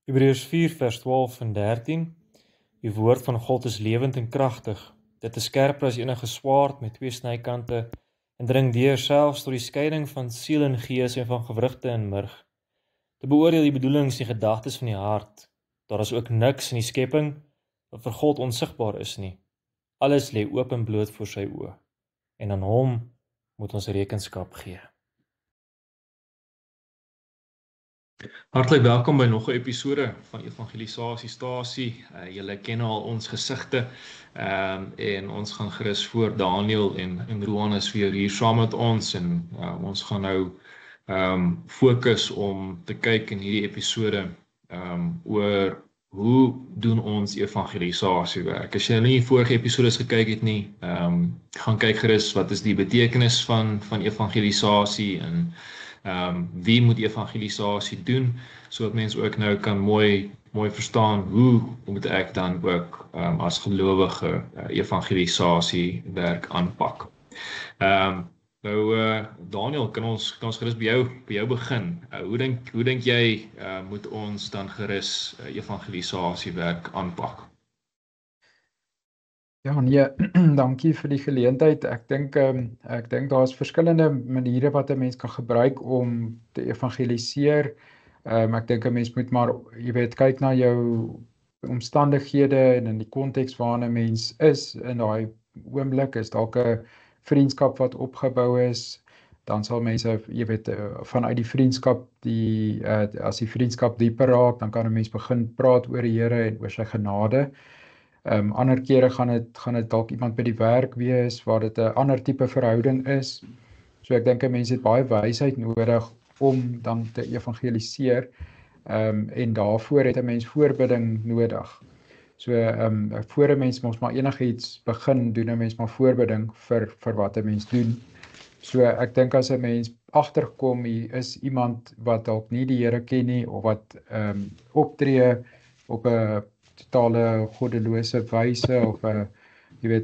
Hebreërs 4 vers 12 en 13. Die woord van God is lewend en kragtig. Dit is skerper as enige swaard met 2 snykante en dring deur selfs tot die skeiding van siel en gees en van gewrigte en murg. Te beoordeel die bedoelings en gedagtes van die hart. Daar is ook niks in die skepping wat vir God onsigbaar is nie. Alles lê oop en bloot voor sy oë. En aan hom moet ons rekenskap gee. Hartlik welkom by nog 'n episode van Evangelisasiestasie. Julle ken al ons gesigte en ons gaan gerus voor Daniel en Roan is weer hier saam met ons en ons gaan nou fokus om te kyk in hierdie episode oor hoe doen ons evangelisasiewerk. As jy nie vorige episodes gekyk het nie, gaan kyk gerus wat is die betekenis van evangelisasie en wie moet evangelisasie doen, sodat mense ook nou kan mooi verstaan hoe moet ek dan ook as gelowige evangelisasie werk aanpak. Daniel, kan ons gerus by jou begin. Hoe dink jy moet ons dan gerus evangelisasie werk aanpak? Ja, nee, dankie vir die geleentheid. Ek dink daar is verskillende maniere wat 'n mens kan gebruik om te evangeliseer. Ek dink 'n mens moet maar, kyk na jou omstandighede en in die konteks waarin 'n mens is in daai oomblik. Is dalk 'n vriendskap wat opgebou is, dan sal mense, vanuit die vriendskap, as die vriendskap dieper raak, dan kan 'n mens begin praat oor die Here en oor sy genade. Ander kere gaan dit dalk iemand by die werk wees waar dit 'n ander tipe verhouding is. So ek dink 'n mens het baie wysheid nodig om dan te evangeliseer. En daarvoor het 'n mens voorbidding nodig. So voor 'n mens mos maar enigiets begin, doen 'n mens maar voorbidding vir wat 'n mens doen. So ek dink as 'n mens agterkom hier is iemand wat dalk nie die Here ken nie of wat optree op 'n totale goddelose wyse of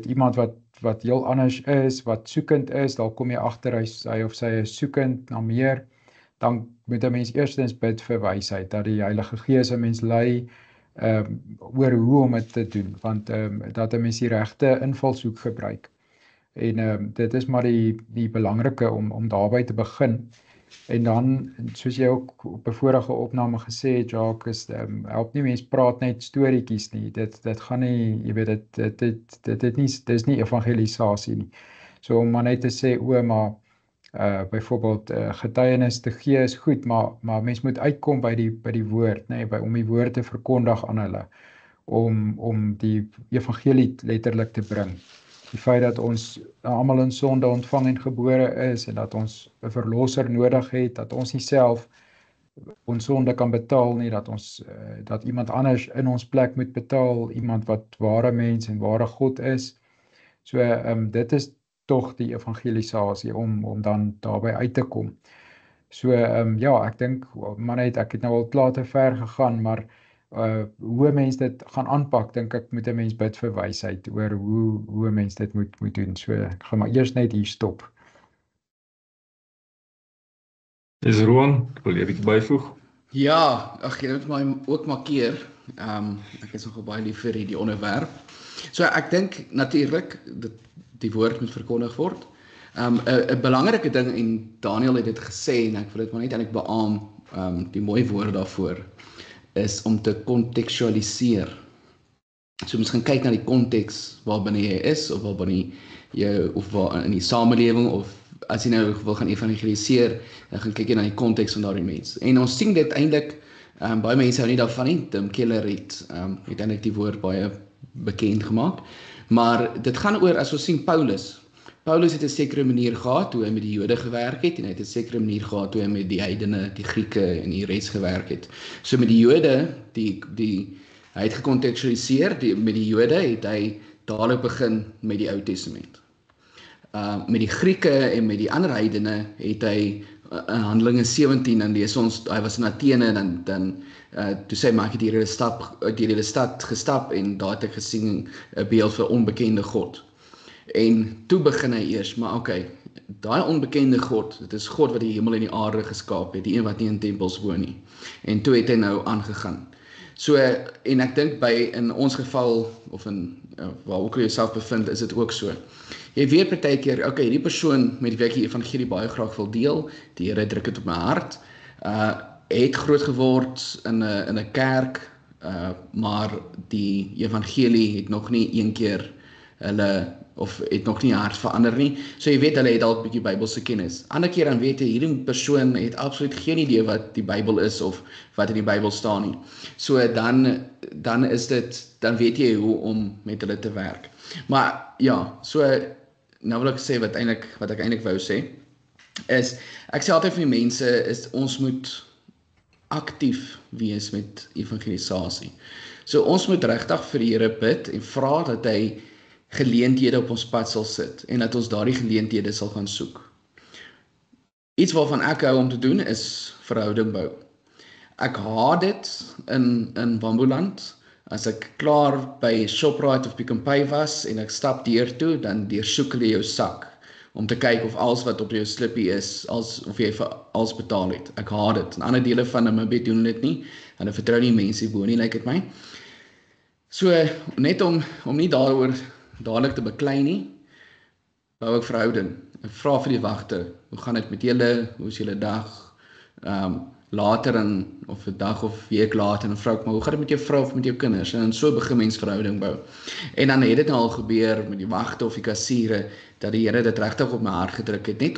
iemand wat heel anders is, wat soekend is, dalk kom jy agter hy of sy is soekend na meer, dan moet 'n mens eerstens bid vir wysheid, dat die Heilige Gees 'n mens lei oor hoe om dit te doen, want dat 'n mens die regte invalshoek gebruik. En dit is maar die belangrike om daarby te begin. En dan, soos jy ook op 'n vorige opname gesê het, Jacques, help nie mens praat net storieetjies nie. Dit gaan nie, dit is nie evangelisasie nie. So om maar net te sê, maar byvoorbeeld getuienis te gee is goed, maar mens moet uitkom by die woord, om die woord te verkondig aan hulle, om die evangelie letterlik te bring. Die feit dat ons almal in sonde ontvang en gebore is en dat ons 'n verlosser nodig het, dat ons nie self ons sonde kan betaal nie, dat iemand anders in ons plek moet betaal, iemand wat ware mens en ware God is. So dit is tog die evangelisasie om dan daarby uit te kom. So ek dink ek het nou al klaar te ver gegaan, maar hoe 'n mens dit gaan aanpak, dink ek moet 'n mens bid vir wysheid oor hoe 'n mens dit moet doen. So ek gaan maar eers net hier stop. Dis Roan, wil jy 'n bietjie byvoeg? Ja, jy moet my ook markeer. Ek is nogal baie lief vir hierdie onderwerp. So ek dink natuurlik die woord moet verkondig word. 'n belangrike ding, en Daniel het dit gesê en ek wil dit maar net eintlik beamoen, die mooi woord daarvoor is om te kontekstualiseer. So mens gaan kyk na die konteks waarbinne jy is, of waarbinne jy, of waar in die samelewing, of as jy nou wil gaan evangeliseer, dan gaan kyk jy na die konteks van daardie mens. En ons sien dit eintlik, baie mense hou nie daarvan nie. Tim Keller het eintlik die woord baie bekend gemaak. Maar dit gaan oor, as ons sien Paulus het 'n sekere manier gehad hoe hy met die Jode gewerk het, en hy het 'n sekere manier gehad hoe hy met die heidene, die Grieke en die res gewerk het. So met die Jode, hy het gekontekstualiseer, met die Jode het hy dadelik begin met die Ou Testament. Met die Grieke en met die ander heidene het hy in Handelinge 17, dan lees ons, hy was in Athene, dan toe sê hy, maar ek het deur die stad gestap en daar het ek gesien 'n beeld vir onbekende God. En toe begin hy eers, maar daai onbekende God, dit is God wat die hemel en die aarde geskaap het, die een wat nie in tempels woon nie. En toe het hy nou aangegaan. So en ek dink in ons geval of in waar ook al jouself bevind, is dit ook so. Jy weet baie keer, okay, hierdie persoon met wie ek die evangelie baie graag wil deel, die Here druk dit op my hart, het groot geword in 'n kerk, maar die evangelie het nog nie een keer hulle of het nog nie hart verander nie. So jy weet hulle het dalk 'n bietjie Bybelse kennis. Ander keer dan weet jy hierdie persoon het absoluut geen idee wat die Bybel is of wat in die Bybel staan nie. So dan weet jy hoe om met hulle te werk. Maar ja, so nou wil ek sê wat ek eintlik wou sê is ek sê altyd vir die mense is ons moet aktief wees met evangelisasie. So ons moet regtig vir die Here bid en vra dat hy geleenthede op ons pad sal sit en dat ons daardie geleenthede sal gaan soek. Iets waarvan ek hou om te doen is verhouding bou. Ek haat dit in Bamboeland. As ek klaar by Shoprite of Pick n Pay was en ek stap deur toe, dan deursoek hulle jou sak om te kyk of alles wat op jou slippie is, of jy vir alles betaal het. Ek haat dit. In ander dele van Namibië doen dit nie. Hulle vertrou nie mense bo nie, lyk dit my. So net om nie daaroor dadelik te beklei nie, bou ek verhouding. Ek vra vir die wagte, hoe gaan dit met julle? Hoe is julle dag? Later of 'n dag of week later en vra ek maar hoe gaan dit met jou vrou of met jou kinders? En so begin mens verhouding bou. En dan het dit nou al gebeur met die wagte of die kassiere dat die Here dit regtig op my hart gedruk het, net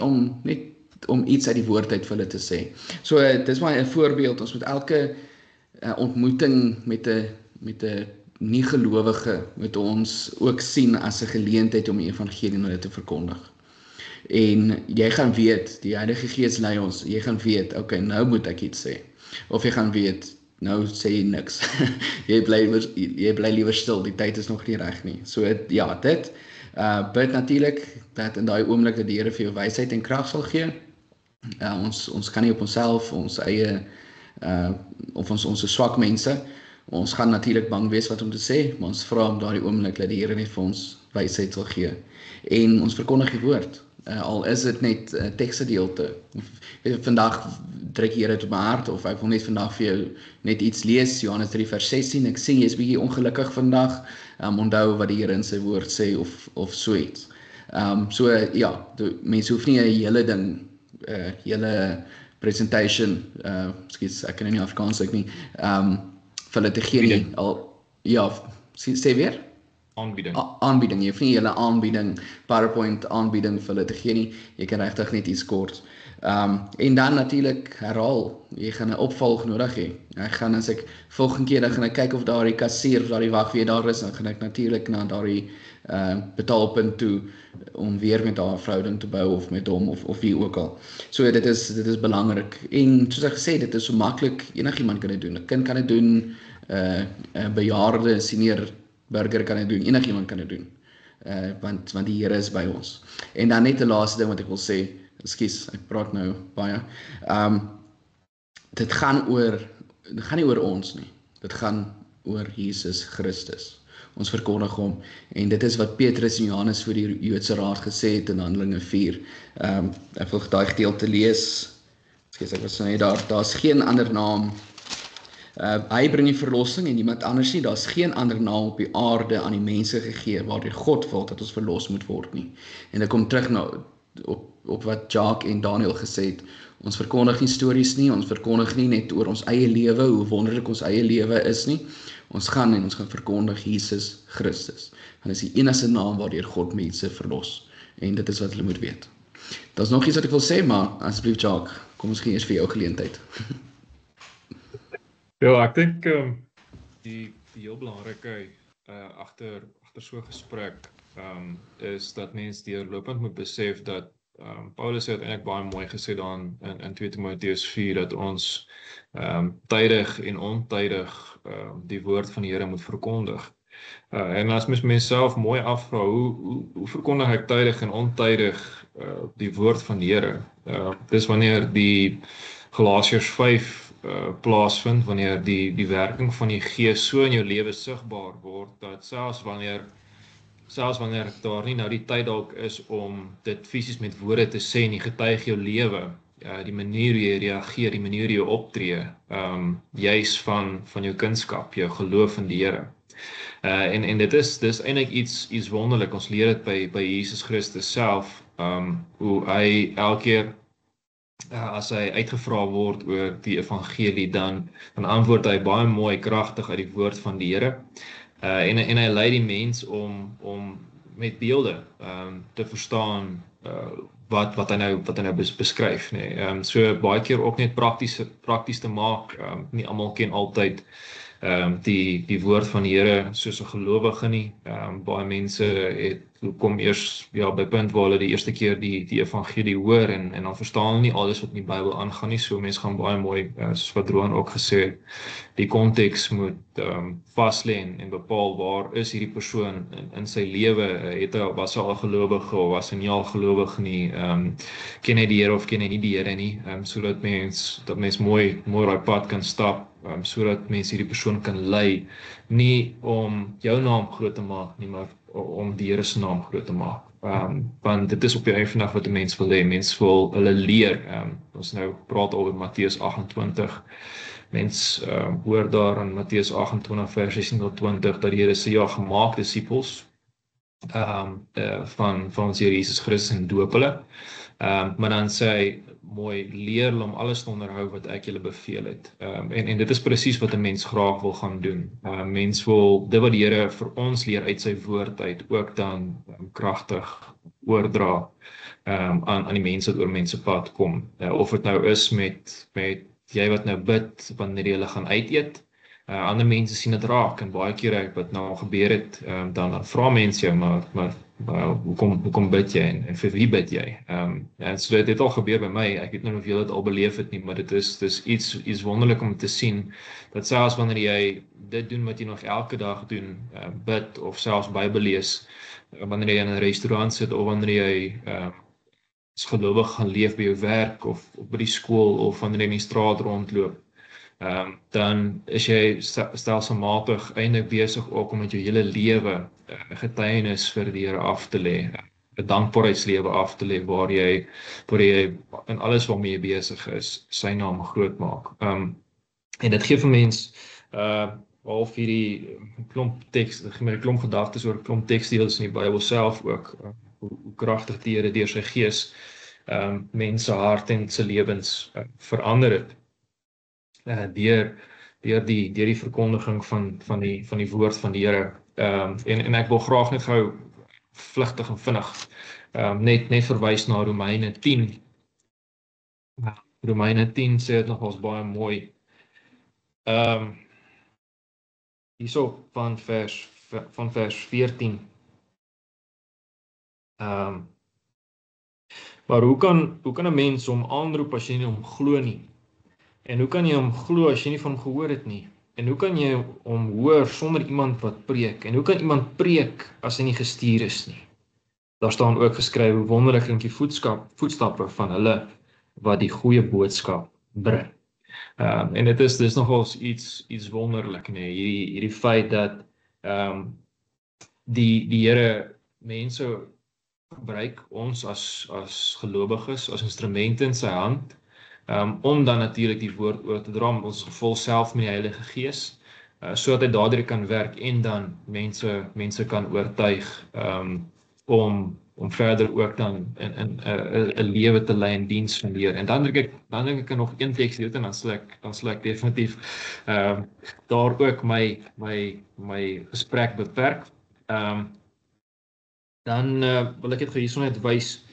om iets uit die woord uit vir hulle te sê. So dis maar 'n voorbeeld. Ons moet elke ontmoeting met 'n nie-gelowige moet ons ook sien as 'n geleentheid om die evangelie aan hulle te verkondig. En jy gaan weet, die Heilige Gees lei ons, jy gaan weet, okay, nou moet ek iets sê. Of jy gaan weet, nou sê jy niks. jy bly liewer stil, die tyd is nog nie reg nie. So ja, dit bid natuurlik dat in daai oomblik dat die Here vir jou wysheid en krag sal gee. Ons kan nie op onsself, ons eie of ons swak mense. Ons gaan natuurlik bang wees wat om te sê, maar ons vra om daardie oomblik dat die Here net vir ons wysheid sal gee. En ons verkondig die woord. Al is dit net 'n teksgedeelte. Vandag druk die Here dit op my hart, of ek wil net vandag vir jou net iets lees, Johannes 3 vers 16. Ek sien jy is bietjie ongelukkig vandag. Onthou wat die Here in sy woord sê of so iets. So ja, mense hoef nie 'n hele ding, hele presentation, ekskuus, ek kan nie Afrikaans sê nie, vir hulle te gee nie. Ja, sê weer? Aanbieding, jy hoef nie julle aanbieding, PowerPoint aanbieding vir hulle te gee nie, jy kan regtig net iets kort. En dan natuurlik herhaal, jy gaan 'n opvolg nodig hê. As ek volgende keer dan gaan ek kyk of daardie kassier of daardie wag weer daar is, dan gaan ek natuurlik na daardie betaalpunt toe om weer met haar verhouding te bou of met hom of wie ook al. So dit is belangrik. En soos ek gesê, dit is so maklik, enigiemand kan dit doen. 'n Kind kan dit doen, 'n bejaarde, senior burger kan dit doen, enigiemand kan dit doen. Want die Here is by ons. En dan net 'n laaste ding wat ek wil sê, ekskuus, ek praat nou baie. Dit gaan nie oor ons nie. Dit gaan oor Jesus Christus. Ons verkondig hom. En dit is wat Petrus en Johannes voor die Joodse raad gesê het in Handelinge 4. Ek wil daai gedeelte lees. Ekskuus, ek was nou daar's geen ander naam. Hy bring die verlossing en niemand anders nie. Daar's geen ander naam op die aarde aan die mense gegee waardeur God wil dat ons verlos moet word nie. En ek kom terug op wat Jacques en Daniel gesê het. Ons verkondig nie stories nie, ons verkondig nie net oor ons eie lewe, hoe wonderlik ons eie lewe is nie. Ons gaan verkondig Jesus Christus. En dis die enigste naam waardeur God mense verlos. En dit is wat hulle moet weet. Daar's nog iets wat ek wil sê, maar asseblief Jacques, kom ons gee eers vir jou geleentheid. Ja, ek dink die heel belangrike agter so 'n gesprek is dat mens deurlopend moet besef dat Paulus het eintlik baie mooi gesê dan in 2 Timoteus 4 dat ons tydig en ontydig die woord van die Here moet verkondig. En as mens myself mooi afvra, hoe verkondig ek tydig en ontydig die woord van die Here? Dis wanneer die Galasiërs 5 plaasvind, wanneer die werking van die Gees so in jou lewe sigbaar word, dat selfs wanneer daar nie nou die tyd dalk is om dit fisies met woorde te sê en die getuig jou lewe, die manier hoe jy reageer, die manier hoe jy optree, juis van jou kunskap, jou geloof in die Here. En dit is eintlik iets wonderlik. Ons leer dit by Jesus Christus self, hoe hy elke keer as hy uitgevra word oor die evangelie, dan antwoord hy baie mooi kragtig uit die woord van die Here. En hy lei die mens om met beelde te verstaan wat hy nou beskryf, nee. So baie keer ook net prakties te maak. Nie almal ken altyd die woord van die Here soos 'n gelowige nie. Baie mense kom eers by punt waar hulle die eerste keer die evangelie hoor en dan verstaan hulle nie alles wat in die Bybel aangaan nie. So mense gaan baie mooi, soos wat Roan ook gesê het, die konteks moet vas lê en bepaal waar is hierdie persoon in sy lewe. Was hy al gelowige of was hy nie al gelowig nie? Ken hy die Here of ken hy nie die Here nie? Sodat mens mooi daai pad kan stap, sodat mense hierdie persoon kan lei, nie om jou naam groot te maak nie, maar om die Here se naam groot te maak. Want dit is op die einde van die dag wat 'n mens wil hê. Mens wil hulle leer. Ons nou praat oor Matteus 28. Mens hoor daar in Matteus 28 vers 16 tot 20 dat die Here sê, ja, gemaak disippels van ons Here Jesus Christus en doop hulle. Maar dan sê hy mooi, leer hulle om alles te onderhou wat ek julle beveel het. En dit is presies wat 'n mens graag wil gaan doen. Mens wil dit wat die Here vir ons leer uit sy woord uit ook dan kragtig oordra aan die mense wat oor mense pad kom. Of dit nou is met jy wat nou bid wanneer jy hulle gaan uiteet. Ander mense sien dit raak en baie keer wat nou gebeur het, dan vra mense jou, maar hoekom bid jy en vir wie bid jy? En so dit het al gebeur by my. Ek weet nie of julle dit al beleef het nie, maar dit is iets wonderlik om te sien, dat selfs wanneer jy dit doen wat jy nog elke dag doen, bid of selfs Bybel lees, wanneer jy in 'n restaurant sit of wanneer jy as gelowig gaan leef by jou werk of by die skool of wanneer jy in die straat rondloop, dan is jy stelselmatig eintlik besig ook om met jou hele lewe getuienis vir die Here af te lê, 'n dankbaarheidslewe af te lê, waar jy in alles waarmee jy besig is, sy naam groot maak. En dit gee vir mens half hierdie klomp teks, klomp gedagtes oor klomp tekstdeels in die Bybel self ook, hoe kragtig die Here deur sy gees mense hart en se lewens verander het. Deur die verkondiging van die woord van die Here. En ek wil graag net gou vlugtig en vinnig net verwys na Romeine 10. Romeine 10 sê dit nogals baie mooi. Hierso van vers 14. Maar hoe kan 'n mens hom aanroep as jy nie hom glo nie? En hoe kan jy hom glo as jy nie van hom gehoor het nie? En hoe kan jy hom hoor sonder iemand wat preek? En hoe kan iemand preek as hy nie gestuur is nie? Daar staan ook geskrywe, wonderlik klink die voetstappe van hulle wat die goeie boodskap bring. En dit is nogals iets wonderlik, nee, hierdie feit dat die Here mense gebruik ons as gelowiges, as instrumente in sy hand, om dan natuurlik die woord oor te dra met ons gevul self met die Heilige Gees, sodat hy daardeur kan werk en dan mense kan oortuig om verder ook dan in 'n lewe te lei in diens van die Here. En dan dink ek nog een teks hier en dan sal ek definitief daar ook my gesprek beperk. Dan wil ek dit hierso net wys.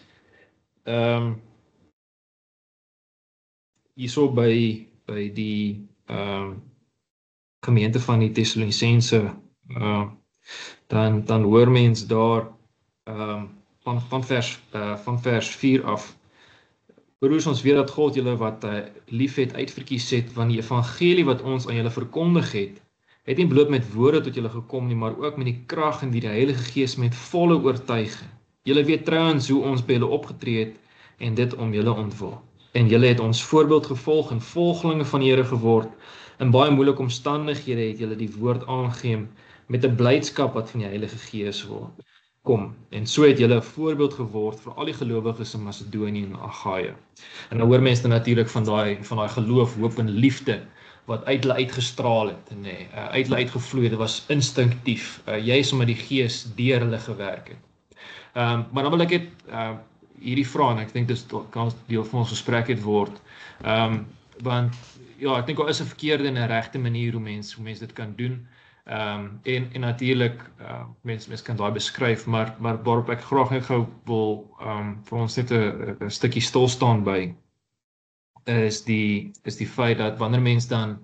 Hierso by die gemeente van die Tessalonisense, dan hoor mens daar van vers 4 af. Broers, ons weet dat God julle wat lief het uitverkies het, want die evangelie wat ons aan julle verkondig het nie bloot met woorde tot julle gekom nie, maar ook met die krag en die Heilige Gees met volle oortuiging. Julle weet trouens hoe ons by julle opgetree het en dit om julle ontwil. En julle het ons voorbeeld gevolg en volgelinge van die Here geword. In baie moeilike omstandighede het julle die woord aangeneem met 'n blydskap wat van die Heilige Gees word. kom. En so het julle 'n voorbeeld geword vir al die gelowiges in Macedonië en Agaia. En dan hoor mense natuurlik van daai geloof, hoop en liefde wat uit hulle uitgestraal het, nee, uit hulle uitgevloei het. Dit was instinktief, juis omdat die Gees deur hulle gewerk het. Maar dan wil ek net hierdie vraag, en ek dink dis kan deel van ons gesprek het word, want ja, ek dink daar is 'n verkeerde en 'n regte manier hoe mens dit kan doen. En natuurlik, mens kan daai beskryf, maar waarop ek graag net gou wil vir ons net 'n stukkie stil staan by, is die feit dat wanneer mens dan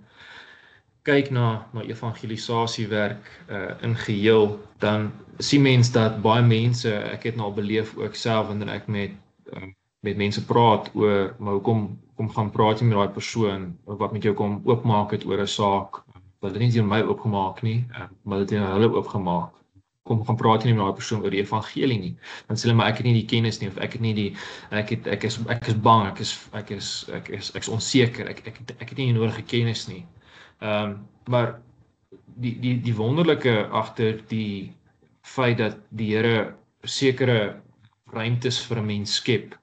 kyk na evangelisasiewerk in geheel, dan sien mens dat baie mense, ek het nou al beleef ook self wanneer ek met mense praat oor, maar hoekom gaan praat jy met daai persoon, wat met jou kom oopmaak het oor 'n saak, wat dit nie teen my oopgemaak nie, maar dit teen hulle oopgemaak. Kom gaan praat jy nie met daai persoon oor die evangelie nie. Dan sê hulle maar ek het nie die kennis nie, of ek het nie die ek is bang, ek is onseker, ek het nie die nodige kennis nie. Maar die wonderlike agter die feit dat die Here sekere ruimtes vir 'n mens skep,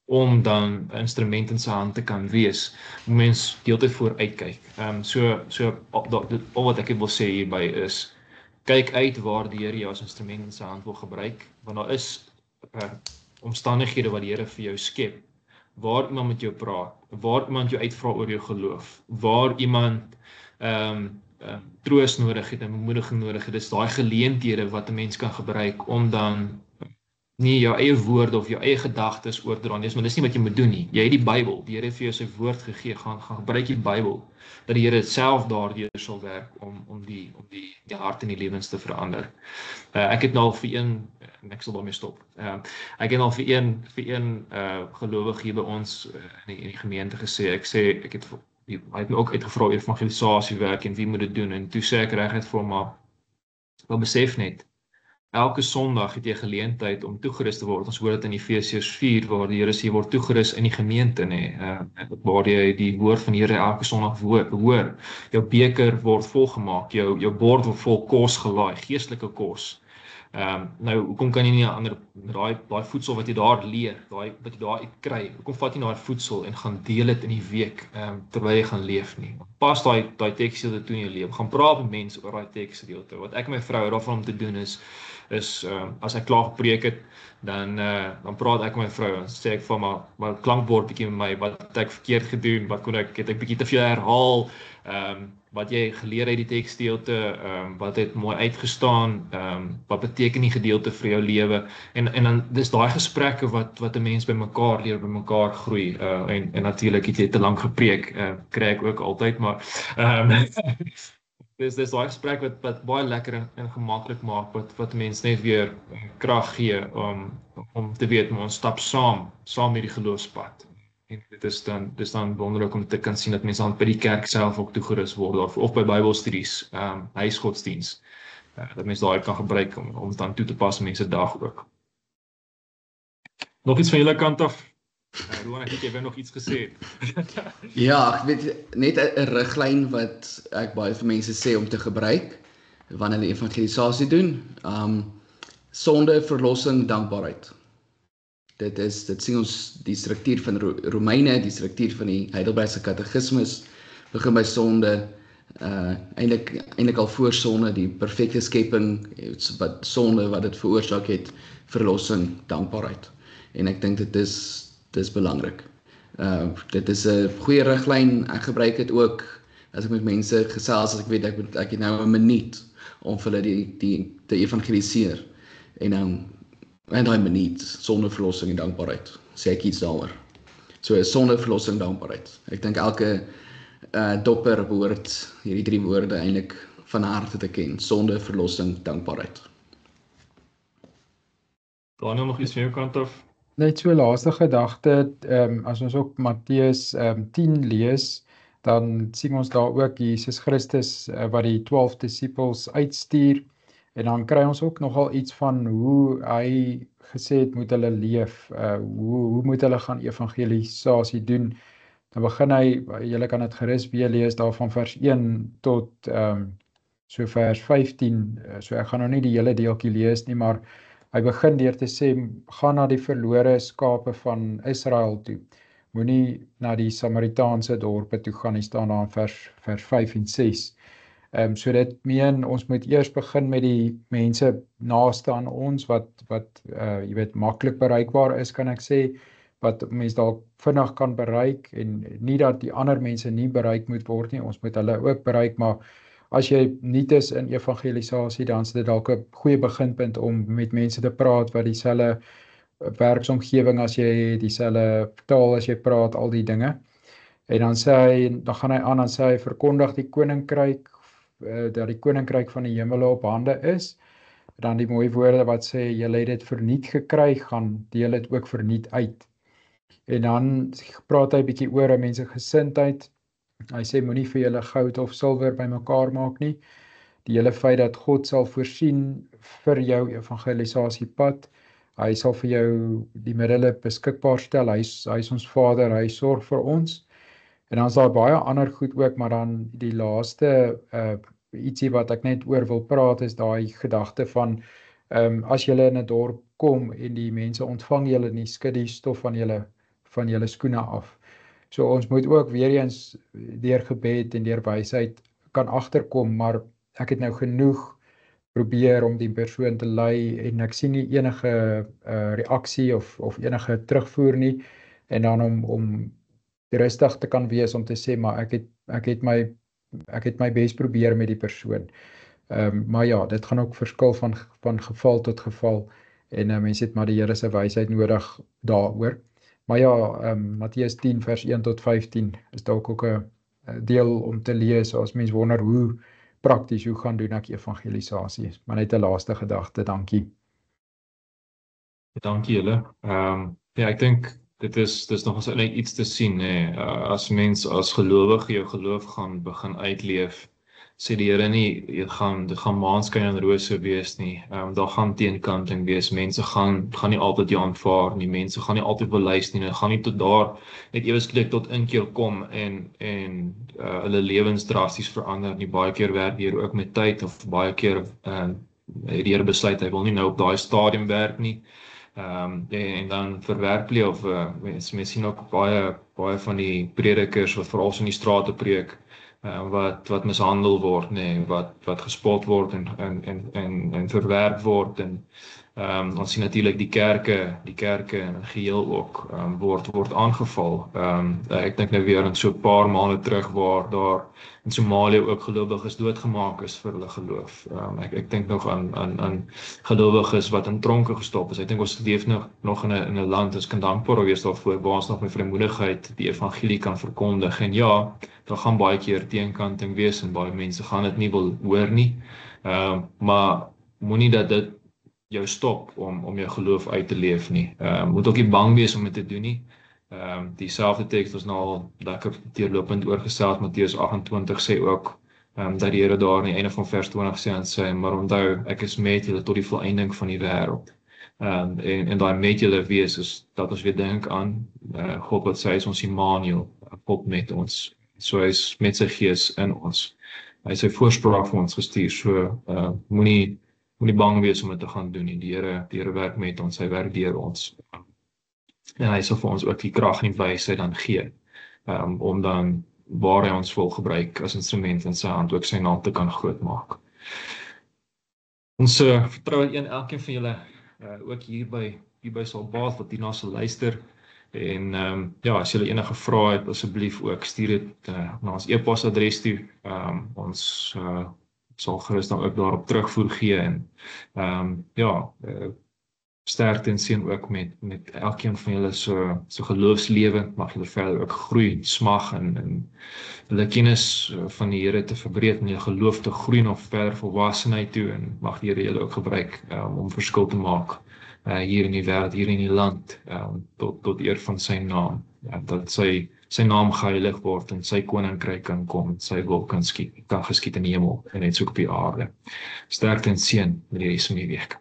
om dan 'n instrument in sy hand te kan wees, moet mens deeltyd vooruitkyk. So al wat ek wil sê hierby is, kyk uit waar die Here jou as instrument in sy hand wil gebruik, want daar is omstandighede wat die Here vir jou skep, waar iemand met jou praat, waar iemand jou uitvra oor jou geloof, waar iemand troos nodig het en bemoediging nodig het. Dis daai geleenthede wat 'n mens kan gebruik om dan nie jou eie woorde of jou eie gedagtes oordra nie, maar dis nie wat jy moet doen nie. Jy het die Bybel, die Here het vir jou sy woord gegee, gaan gebruik die Bybel, dat die Here self daardeur sal werk om die hart en die lewens te verander. Ek het nou al vir een, en ek sal daarmee stop, ek het al vir een gelowige hier by ons in die gemeente gesê, hy het my ook uitgevra oor evangelisasiewerk en wie moet dit doen, en toe sê ek reguit vir hom, maar wel besef net, elke Sondag het jy geleentheid om toegerus te word. Ons hoor dit in Efesiërs 4, waar die Here sê jy word toegerus in die gemeente, waar jy die woord van die Here elke Sondag hoor. Jou beker word volgemaak, jou bord word vol kos gelaai, geestelike kos. Nou, hoekom kan jy nie ander daai voedsel wat jy daar leer, wat jy daar kry, hoekom vat jy daai voedsel en gaan deel dit in die week terwyl jy gaan leef nie? Pas daai teksgedeelte toe in jou lewe. Gaan praat met mense oor daai teksgedeelte. Wat ek en my vrou daarvan om te doen is as ek klaar gepreek het, dan praat ek met my vrou en sê ek van maar klankbord bietjie met my, wat het ek verkeerd gedoen, het ek bietjie te veel herhaal, wat jy geleer uit die teksgedeelte, wat het mooi uitgestaan, wat beteken die gedeelte vir jou lewe, en dan dis daai gesprekke wat 'n mens by mekaar leer, by mekaar groei, en natuurlik het jy te lank gepreek, kry ek ook altyd, maar dis daai gesprek wat baie lekker en gemaklik maak, wat mense net weer krag gee, om te weet, maar ons stap saam met die geloofspad. En dit is dan wonderlik om te kan sien dat mense dan by die kerk self ook toegerus word, of by Bybelstudies, huisgodsdiens, dat mense daai kan gebruik om dan toe te pas in mense dag ook. Nog iets van julle kant af? Roan, ek het jy nog iets gesê. Ja, ek weet net 'n riglyn wat ek baie vir mense sê om te gebruik wanneer hulle evangelisasie doen. Sonde, verlossing, dankbaarheid. Dit sien ons die struktuur van Romeine, die struktuur van die Heidelbergse Katekismus, begin by sonde, eintlik al voor sonde, die perfekte skepping, sonde wat dit veroorsaak het, verlossing, dankbaarheid. En ek dink dit is belangrik. Dit is 'n goeie riglyn. Ek gebruik dit ook as ek met mense gesels, as ek weet ek het nou 'n minuut om vir hulle te evangeliseer. En dan daai minuut, sonde, verlossing en dankbaarheid, sê ek iets daaroor. So sonde, verlossing, dankbaarheid. Ek dink elke dopper behoort hierdie 3 woorde eintlik van harte te ken. Sonde, verlossing, dankbaarheid. Daniel, nog iets van jou kant af? Net so laaste gedagte, as ons ook Matteus 10 lees, dan sien ons daar ook Jesus Christus wat die 12 disippels uitstuur, en dan kry ons ook nogal iets van hoe hy gesê het moet hulle leef, hoe moet hulle gaan evangelisasie doen. Dan begin hy, julle kan dit gerus weer lees daar van vers 1 tot so vers 15, so ek gaan nou nie die hele deeltjie lees nie, maar hy begin deur te sê, gaan na die verlore skape van Israel toe. Moenie na die Samaritaanse dorpe toe gaan, hier staan daar in vers 5 en 6. So dit meen, ons moet eers begin met die mense naaste aan ons, wat jy weet, maklik bereikbaar is, kan ek sê, wat mense dalk vinnig kan bereik, en nie dat die ander mense nie bereik moet word nie, ons moet hulle ook bereik, maar as jy nuut is in evangelisasie, dan is dit dalk 'n goeie beginpunt om met mense te praat wat dieselfde werksomgewing as jy, dieselfde taal as jy praat, al die dinge. En dan gaan hy aan, dan sê hy, verkondig die koninkryk, dat die koninkryk van die hemele op hande is. Dan die mooi woorde wat sê, julle het dit verniet gekry, gaan deel dit ook verniet uit. En dan praat hy bietjie oor 'n mense gesindheid. Hy sê, moenie vir julle goud of silwer bymekaar maak nie. Die hele feit dat God sal voorsien vir jou evangelisasiepad. Hy sal vir jou die middele beskikbaar stel. Hy is ons Vader, hy sorg vir ons. En dan is daar baie ander goed ook, maar dan die laaste ietsie wat ek net oor wil praat, is daai gedagte van, as julle in 'n dorp kom en die mense ontvang julle nie, skud die stof van julle skoene af. So ons moet ook weer eens deur gebed en deur wysheid kan agterkom, maar ek het nou genoeg probeer om die persoon te lei, en ek sien nie enige reaksie of enige terugvoer nie, en dan om rustig te kan wees om te sê, maar ek het my bes probeer met die persoon. Maar ja, dit gaan ook verskil van geval tot geval, en mense het maar die Here se wysheid nodig daaroor. Maar ja, Matteus 10 vers 1 tot 15 is dalk ook 'n deel om te lees, as mens wonder hoe prakties, hoe gaan doen ek evangelisasie. Maar net 'n laaste gedagte, dankie. Dankie julle. Ja, ek dink dis nog net iets te sien, hè. As mens as gelowige jou geloof gaan begin uitleef, sê die Here nie, dit gaan maanskyn en rose wees nie. Daar gaan teenkanting wees. Mense gaan nie altyd jou aanvaar nie. Mense gaan nie altyd wil luister nie. Hulle gaan nie tot daar net ewesklik tot inkeer kom en hulle lewens drasties verander nie. Baie keer werk die Here ook met tyd, of baie keer het die Here besluit hy wil nie nou op daai stadium werk nie. En dan verwerp jy, of mense sien ook baie van die predikers wat veral in die strate preek, wat mishandel word, wat gespot word en verwerp word, en ons sien natuurlik die kerke in geheel ook word aangeval. Ek dink nou weer in so 'n paar maande terug waar daar in Somalië ook gelowiges doodgemaak is vir hulle geloof. Ek dink nog aan gelowiges wat in tronke gestop is. Ek dink ons leef nog in 'n land, ons kan dankbaar wees daarvoor, waar ons nog met vrymoedigheid die evangelie kan verkondig. En ja, daar gaan baie keer teenkanting wees en baie mense gaan dit nie wil hoor nie. Maar moenie dat dit jou stop om jou geloof uit te leef nie. Moet ook nie bang wees om dit te doen nie. Dieselfde teks ons nou al lekker deurlopend oorgesels, Matteus 28 sê ook, dat die Here daar aan die einde van vers 20 sê, maar onthou, ek is met julle tot die volëinding van die wêreld. En daai met julle wees is dat ons weer dink aan God wat sê hy is ons Immanuel, God met ons. So hy is met sy gees in ons. Hy het sy voorspraak vir ons gestuur, so moenie bang wees om dit te gaan doen nie. Die Here werk met ons, hy werk deur ons. En hy sal vir ons ook die krag en wysheid dan gee, om dan waar hy ons wil gebruik as instrument in sy hand, ook sy naam te kan groot maak. Ons vertrou elkeen van julle, ook hier by Salbaat, wat hierna sal luister. En ja, as julle enige vrae het, asseblief ook stuur dit na ons e-posadres toe. Ons sal gerus dan ook daarop terugvoer gee, en ja, sterkte en seën ook met elkeen van julle so geloofslewe. Mag julle verder ook groei, smag en julle kennis van die Here te verbreek, en julle geloof te groei nog verder volwassenheid toe, en mag die Here julle ook gebruik om verskil te maak hier in die wêreld, hier in die land, tot eer van sy naam. Dat sy naam geheilig word en sy koninkryk kan kom, sy wil kan geskied in die hemel en net so op die aarde. Sterkte en seën met die res van die week.